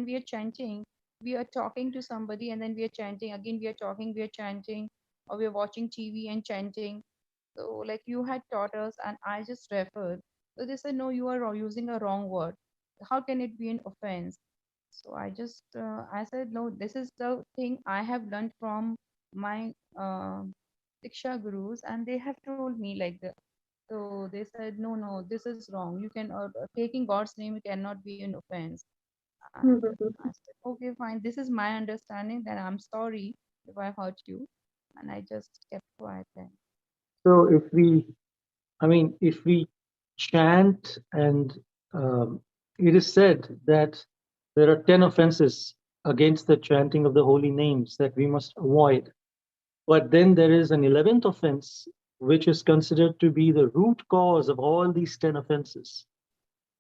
when we are chanting, we are talking to somebody and then we are chanting. Again, we are talking, we are chanting, or we are watching TV and chanting. So, like you had taught us, and I just referred. So they said, no, you are using a wrong word. How can it be an offense? So I said, no, this is the thing I have learned from my Diksha gurus, and they have told me like that. So they said, no, no, this is wrong. You can, taking God's name cannot be an offense. And I said, okay, fine. This is my understanding. Then I'm sorry if I hurt you. And I just kept quiet then. So if we chant and it is said that there are 10 offenses against the chanting of the holy names that we must avoid. But then there is an 11th offense, which is considered to be the root cause of all these 10 offenses.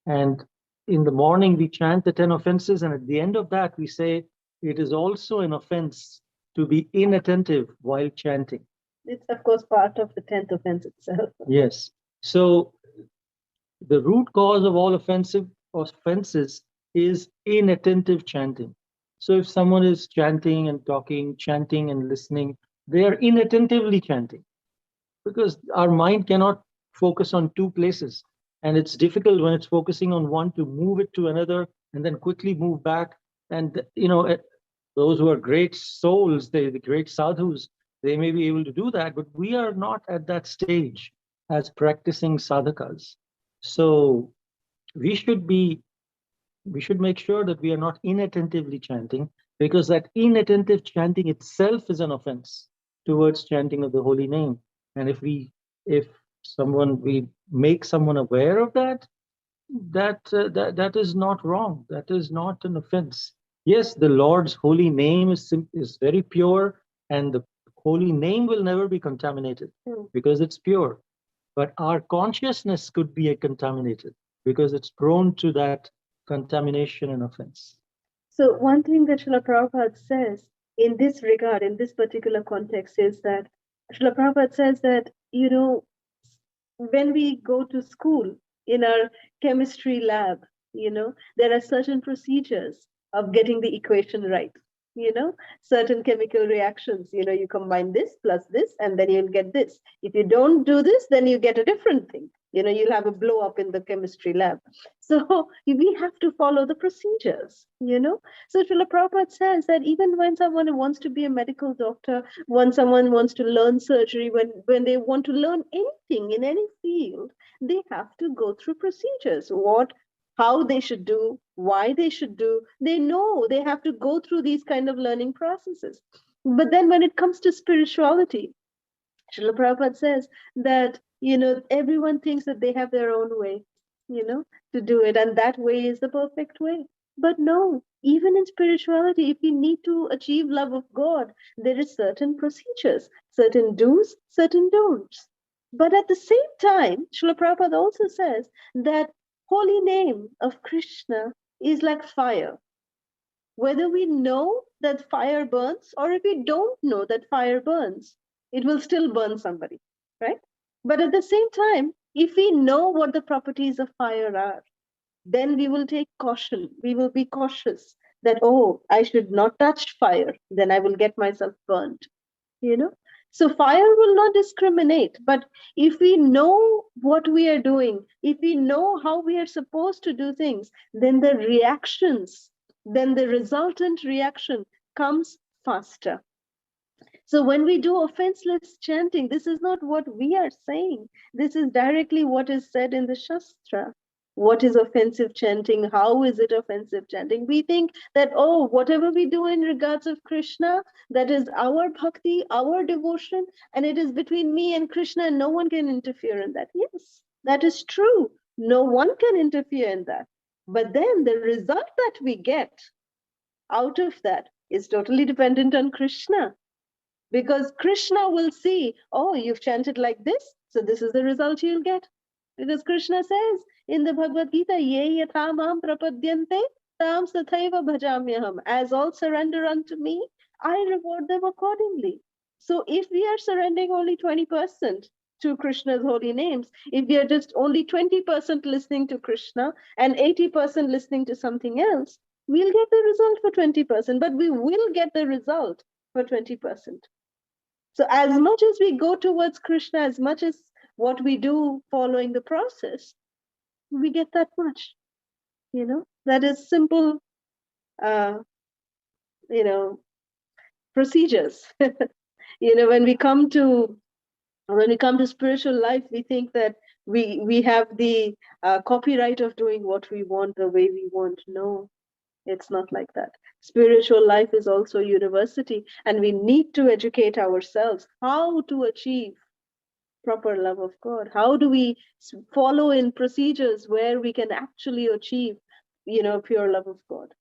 And in the morning, we chant the 10 offenses, and at the end of that, we say it is also an offense to be inattentive while chanting. It's, of course, part of the 10th offense itself. Yes. So the root cause of all offenses is inattentive chanting. So if someone is chanting and talking, chanting and listening, they are inattentively chanting because our mind cannot focus on two places. And it's difficult when it's focusing on one to move it to another and then quickly move back. And, those who are great souls, the great sadhus, they may be able to do that, but we are not at that stage as practicing sadhakas. So we should make sure that we are not inattentively chanting, because that inattentive chanting itself is an offense towards chanting of the holy name. And if we make someone aware of that, that is not wrong. That is not an offense. Yes, the Lord's holy name is very pure, and the holy name will never be contaminated because it's pure. But our consciousness could be contaminated because it's prone to that contamination and offense. So one thing that Srila Prabhupada says in this regard, in this particular context, is that Srila Prabhupada says that, when we go to school in our chemistry lab, there are certain procedures of getting the equation right. Certain chemical reactions, you combine this plus this, and then you'll get this. If you don't do this, then you get a different thing. You'll have a blow up in the chemistry lab. So we have to follow the procedures, So Srila Prabhupada says that even when someone wants to be a medical doctor, when someone wants to learn surgery, when they want to learn anything in any field, they have to go through procedures. How they should do, why they should do. They know they have to go through these kind of learning processes. But then when it comes to spirituality, Srila Prabhupada says that, everyone thinks that they have their own way, to do it. And that way is the perfect way. But no, even in spirituality, if you need to achieve love of God, there is certain procedures, certain do's, certain don'ts. But at the same time, Srila Prabhupada also says that holy name of Krishna is like fire. Whether we know that fire burns or if we don't know that fire burns, it will still burn somebody, right? But at the same time, if we know what the properties of fire are, then we will take caution. We will be cautious that, I should not touch fire, then I will get myself burnt, So fire will not discriminate, but if we know what we are doing, if we know how we are supposed to do things, then the resultant reaction comes faster. So when we do offenseless chanting, this is not what we are saying. This is directly what is said in the Shastra. What is offensive chanting? How is it offensive chanting? We think that, whatever we do in regards of Krishna, that is our bhakti, our devotion, and it is between me and Krishna, and no one can interfere in that. Yes, that is true. No one can interfere in that. But then the result that we get out of that is totally dependent on Krishna. Because Krishna will see, you've chanted like this, so this is the result you'll get. Because Krishna says in the Bhagavad Gita, Ye yatha mam prapadyante tam sathaiva bhajamyaham. As all surrender unto me, I reward them accordingly. So if we are surrendering only 20% to Krishna's holy names, if we are just only 20% listening to Krishna and 80% listening to something else, We'll get the result for 20%, but we will get the result for 20%. So as much as we go towards Krishna, as much as what we do following the process, we get that much. That is simple, uh, you know, procedures. When we come to spiritual life, we think that we have the copyright of doing what we want the way we want. No, it's not like that. Spiritual life is also university, and we need to educate ourselves how to achieve proper love of God. How do we follow in procedures where we can actually achieve, pure love of God?